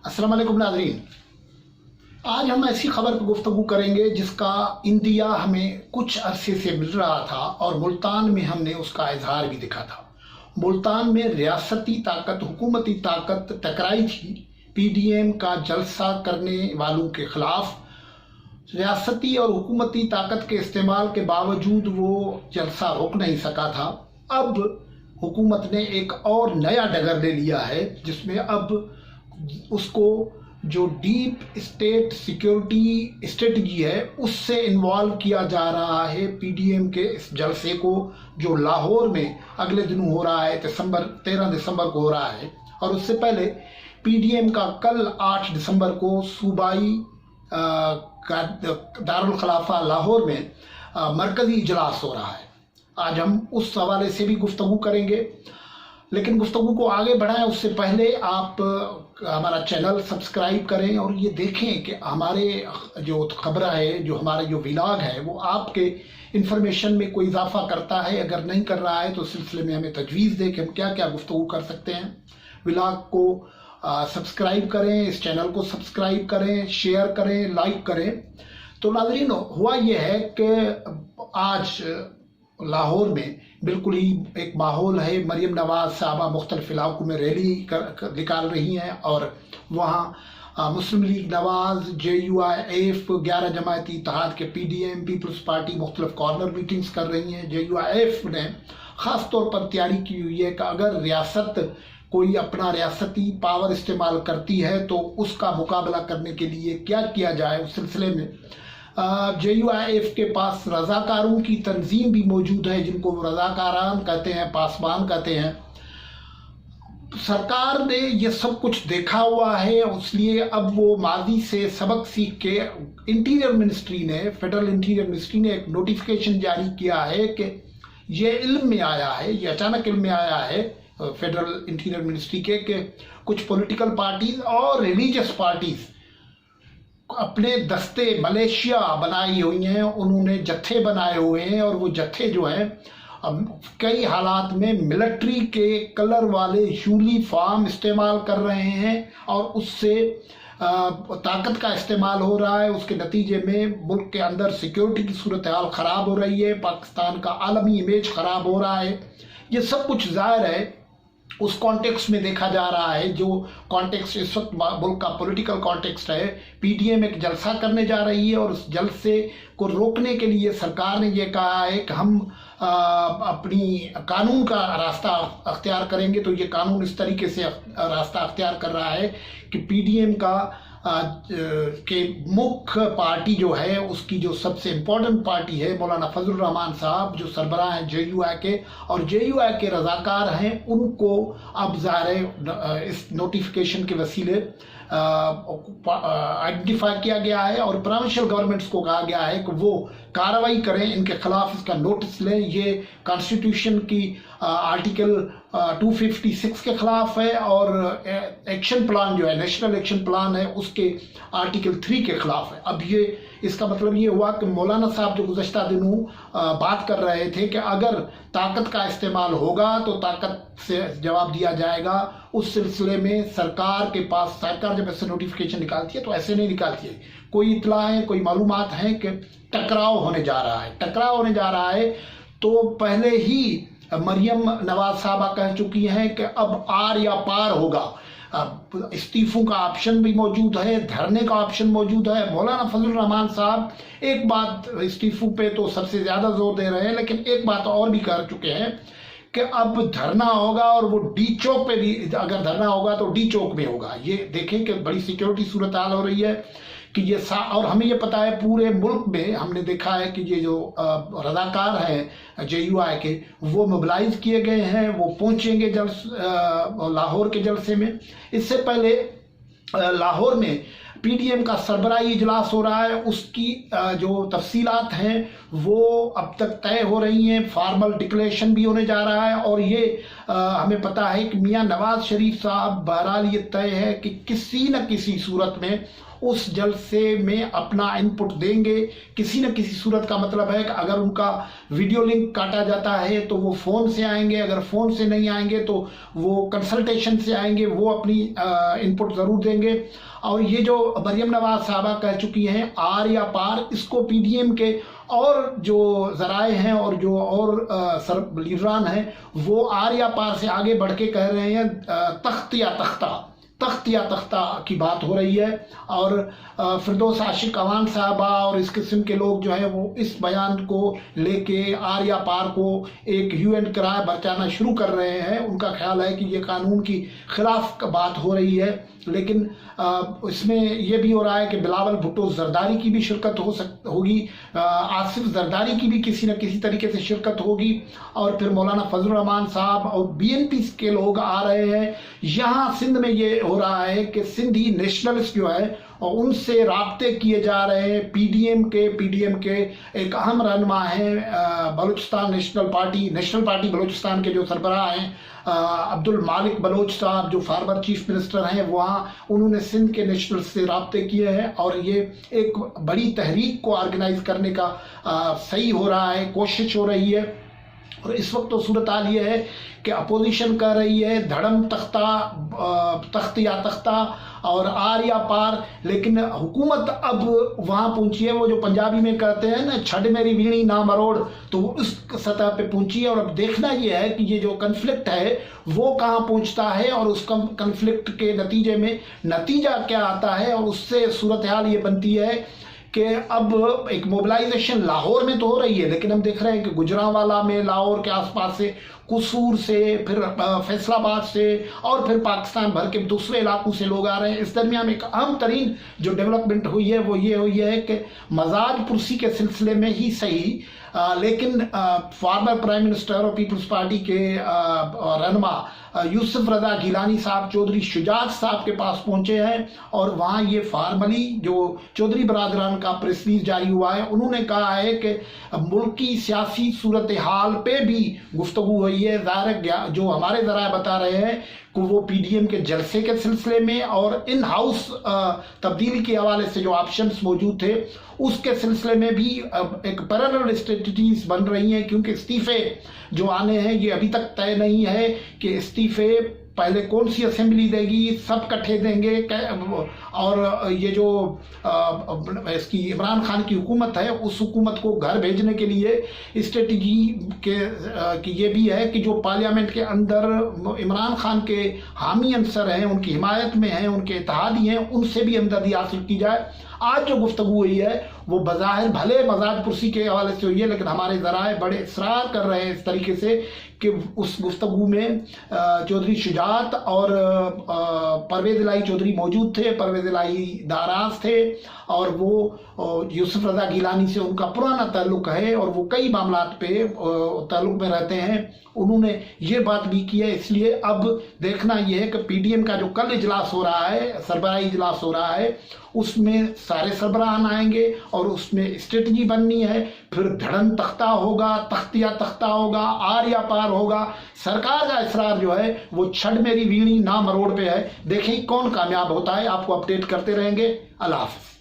अस्सलाम वालेकुम नाज़रीन। आज हम ऐसी खबर पर गुफ्तगू करेंगे जिसका इंदिया हमें कुछ अरसे से मिल रहा था और मुल्तान में हमने उसका इजहार भी दिखा था। मुल्तान में रियासती ताकत, हुकूमती ताकत टकराई थी पीडीएम का जलसा करने वालों के खिलाफ। रियासती और हुकूमती ताकत के इस्तेमाल के बावजूद वो जलसा रोक नहीं सका था। अब हुकूमत ने एक और नया डगर ले लिया है जिसमें अब उसको जो डीप स्टेट सिक्योरिटी स्ट्रेटजी है उससे इन्वॉल्व किया जा रहा है पीडीएम के इस जलसे को, जो लाहौर में अगले दिनों हो रहा है। 13 दिसंबर को हो रहा है और उससे पहले पीडीएम का कल 8 दिसंबर को सूबाई दारुल खिलाफा लाहौर में मरकजी इजलास हो रहा है। आज हम उस हवाले से भी गुफ्तगू करेंगे, लेकिन गुफ्तगू को आगे बढ़ाएं उससे पहले आप हमारा चैनल सब्सक्राइब करें और ये देखें कि हमारे जो खबर है, जो हमारा जो व्लॉग है, वो आपके इन्फॉर्मेशन में कोई इजाफा करता है। अगर नहीं कर रहा है तो सिलसिले में हमें तजवीज़ दें कि हम क्या क्या गुफ्तगू कर सकते हैं। व्लॉग को सब्सक्राइब करें, इस चैनल को सब्सक्राइब करें, शेयर करें, लाइक करें। तो नाज़रीन, हुआ ये है कि आज लाहौर में बिल्कुल ही एक माहौल है। मरियम नवाज साहबा मुख्तलिफ इलाकों में रैली निकाल रही हैं और वहाँ मुस्लिम लीग नवाज, JUIF, 11 जमायती इत्तेहाद के PDM, पीपल्स पार्टी मुख्तलिफ कॉर्नर मीटिंग्स कर रही हैं। JUIF ने ख़ास तौर पर तैयारी की हुई है कि अगर रियासत कोई अपना रियासती पावर इस्तेमाल करती है तो उसका मुकाबला करने के लिए क्या किया जाए। उस सिलसिले में JUIF के पास रज़ाकारों की तंजीम भी मौजूद है, जिनको वो रज़ाकारान कहते हैं, पासबान कहते हैं। सरकार ने ये सब कुछ देखा हुआ है, इसलिए अब वो माजी से सबक सीख के इंटीरियर मिनिस्ट्री ने, फेडरल इंटीरियर मिनिस्ट्री ने एक नोटिफिकेशन जारी किया है कि ये इल्म में आया है, ये अचानक इल्म में आया है फेडरल इंटीरियर मिनिस्ट्री के कि कुछ पॉलिटिकल पार्टीज और रिलीजियस पार्टीज अपने दस्ते मलेशिया बनाई हुई हैं, उन्होंने जत्थे बनाए हुए हैं और वो जत्थे जो हैं कई हालात में मिलिट्री के कलर वाले यूनिफॉर्म इस्तेमाल कर रहे हैं और उससे ताकत का इस्तेमाल हो रहा है। उसके नतीजे में मुल्क के अंदर सिक्योरिटी की सूरत हाल ख़राब हो रही है, पाकिस्तान का आलमी इमेज ख़राब हो रहा है। ये सब कुछ ज़ाहिर है उस कॉन्टेक्स्ट में देखा जा रहा है, जो कॉन्टेक्स्ट इस वक्त मुल्क का पॉलिटिकल कॉन्टेक्स्ट है। पीडीएम एक जलसा करने जा रही है और उस जलसे को रोकने के लिए सरकार ने ये कहा है कि हम अपनी कानून का रास्ता अख्तियार करेंगे। तो ये कानून इस तरीके से रास्ता अख्तियार कर रहा है कि पीडीएम का के मुख्य पार्टी जो है, उसकी जो सबसे इम्पोर्टेंट पार्टी है, मौलाना फजल रहमान साहब जो सरबराह हैं JUI के और JUI के रज़ाकार हैं, उनको अब ज़ाहिर इस नोटिफिकेशन के वसीले आइडेंटिफाई किया गया है और प्रोविंशियल गवर्नमेंट्स को कहा गया है कि वो कार्रवाई करें, इनके खिलाफ इसका नोटिस लें। ये कॉन्स्टिट्यूशन की आर्टिकल 256 के खिलाफ है और एक्शन प्लान जो है, नेशनल एक्शन प्लान है, उसके आर्टिकल 3 के खिलाफ है। अब ये इसका मतलब ये हुआ कि मौलाना साहब जो गुज़श्ता दिनों बात कर रहे थे कि अगर ताकत का इस्तेमाल होगा तो ताकत से जवाब दिया जाएगा। उस सिलसिले में सरकार के पास, सरकार जब ऐसे नोटिफिकेशन निकालती है तो ऐसे नहीं निकालती है, कोई इत्तला है, कोई मालूमात हैं कि टकराव होने जा रहा है। टकराव होने जा रहा है तो पहले ही मरियम नवाज साहबा कह चुकी हैं कि अब आर या पार होगा। इस्तीफों का ऑप्शन भी मौजूद है, धरने का ऑप्शन मौजूद है। मौलाना फजल रहमान साहब एक बात, इस्तीफों पे तो सबसे ज़्यादा जोर दे रहे हैं, लेकिन एक बात और भी कर चुके हैं कि अब धरना होगा और वो डी चौक पे भी, अगर धरना होगा तो डी चौक में होगा। ये देखें कि बड़ी सिक्योरिटी सूरत हाल हो रही है कि ये और हमें ये पता है पूरे मुल्क में हमने देखा है कि ये जो रज़ाकार हैं JUI के, वो मोबिलाइज किए गए हैं, वो पहुंचेंगे लाहौर के जलसे में। इससे पहले लाहौर में पीडीएम का सरबराही इजलास हो रहा है, उसकी जो तफसीलात हैं वो अब तक तय हो रही हैं, फार्मल डिक्लेरेशन भी होने जा रहा है और ये हमें पता है कि मियां नवाज शरीफ साहब, बहरहाल ये तय है कि किसी न किसी सूरत में उस जलसे में अपना इनपुट देंगे किसी न किसी सूरत का। मतलब है कि अगर उनका वीडियो लिंक काटा जाता है तो वो फ़ोन से आएंगे, अगर फ़ोन से नहीं आएंगे तो वो कंसल्टेशन से आएंगे, वो अपनी इनपुट ज़रूर देंगे। और ये जो मरियम नवाज साहबा कह चुकी हैं आर या पार, इसको पीडीएम के और जो ज़राए हैं और जो और लीडरान हैं वो आर या पार से आगे बढ़ के कह रहे हैं तख्त या तख्ता की बात हो रही है। और फिरदौस आशिक अवान साहबा और इस किस्म के लोग जो है वो इस बयान को लेके आर या पार को एक ह्यू एंड क्राई बचाना शुरू कर रहे हैं। उनका ख्याल है कि ये कानून की खिलाफ बात हो रही है। लेकिन इसमें यह भी हो रहा है कि बिलावल भुट्टो जरदारी की भी शिरकत होगी, आसिफ जरदारी की भी किसी न किसी तरीके से शिरकत होगी, और फिर मौलाना फजलुर रहमान साहब और बीएनपी के लोग आ रहे हैं। यहाँ सिंध में ये हो रहा है कि सिंधी नेशनलिस्ट जो है और उनसे राब्ते किए जा रहे हैं। पीडीएम के एक अहम रहनुमा हैं बलूचिस्तान नेशनल पार्टी बलूचिस्तान के जो सरबराह हैं अब्दुल मालिक बलोच साहब, जो फार्मर चीफ मिनिस्टर हैं, वहाँ उन्होंने सिंध के नेशनल से राब्ते किए हैं और ये एक बड़ी तहरीक को ऑर्गेनाइज करने का सही हो रहा है, कोशिश हो रही है। और इस वक्त तो सूरत हाल ये है कि अपोजिशन कर रही है धड़म तख्त या तख्ता और आर या पार, लेकिन हुकूमत अब वहाँ पहुंची है, वो जो पंजाबी में कहते हैं ना छड़ मेरी वीणी ना मरोड़, तो उस सतह पे पहुंची है। और अब देखना ये है कि ये जो कन्फ्लिक्ट है वो कहाँ पहुंचता है और उस कन्फ्लिक्ट के नतीजे में नतीजा क्या आता है। और उससे सूरत हाल ये बनती है कि अब एक मोबिलाइजेशन लाहौर में तो हो रही है, लेकिन हम देख रहे हैं कि गुजरांवाला में, लाहौर के आसपास से, कसूर से, फिर फैसलाबाद से और फिर पाकिस्तान भर के दूसरे इलाकों से लोग आ रहे हैं। इस दरमियान एक अहम तरीन जो डेवलपमेंट हुई है वो ये हुई है कि मजाज पुरसी के सिलसिले में ही सही, लेकिन फॉर्मर प्राइम मिनिस्टर और पीपल्स पार्टी के रहनुमा यूसुफ रजा गिलानी साहब चौधरी शुजात साहब के पास पहुंचे हैं और वहाँ ये फॉर्मली जो चौधरी बरादरान का प्रेस रिलीज जारी हुआ है, उन्होंने कहा है कि मुल्की सियासी सूरत हाल पे भी गुफ्तगू हुई है। ज़ाहिर जो हमारे ज़राए बता रहे हैं कि वो पीडीएम के जलसे के सिलसिले में और इन हाउस तब्दीली के हवाले से जो ऑप्शंस मौजूद थे उसके सिलसिले में भी एक पैरेलल स्ट्रेटजीज बन रही हैं, क्योंकि इस्तीफे जो आने हैं ये अभी तक तय नहीं है कि इस्तीफे पहले कौन सी असेंबली देगी, सब इकट्ठे देंगे। और ये जो इसकी इमरान खान की हुकूमत है उस हुकूमत को घर भेजने के लिए स्ट्रेटजी की ये भी है कि जो पार्लियामेंट के अंदर इमरान खान के हामी अंसर हैं, उनकी हिमायत में हैं, उनके इत्तेहादी हैं, उनसे भी हमदर्दी हासिल की जाए। आज जो गुफ्तगू हुई है वो बज़ाहिर भले मजाज पुरसी के हवाले से हुई है, लेकिन हमारे ज़राए बड़े इसरार कर रहे हैं इस तरीके से कि उस गुफ्तगू में चौधरी शुजात और परवेज़ इलाही चौधरी मौजूद थे, परवेज़ इलाही नाराज़ थे और वो यूसुफ रजा गिलानी से उनका पुराना ताल्लुक़ है और वो कई मामलात पे ताल्लुक़ में रहते हैं। उन्होंने ये बात भी की है, इसलिए अब देखना ये है कि पीडीएम का जो कल इजलास हो रहा है, सरबराही इजलास हो रहा है, उसमें सारे सरबराहान आएंगे और उसमें स्ट्रेटजी बननी है। फिर धड़न तख्ता होगा, तख्तिया तख्ता होगा, आर या पार होगा। सरकार का इसरार जो है वो छड़ मेरी वीणी ना मरोड़ पे है। देखें कौन कामयाब होता है, आपको अपडेट करते रहेंगे। अल्लाह हाफ़िज़।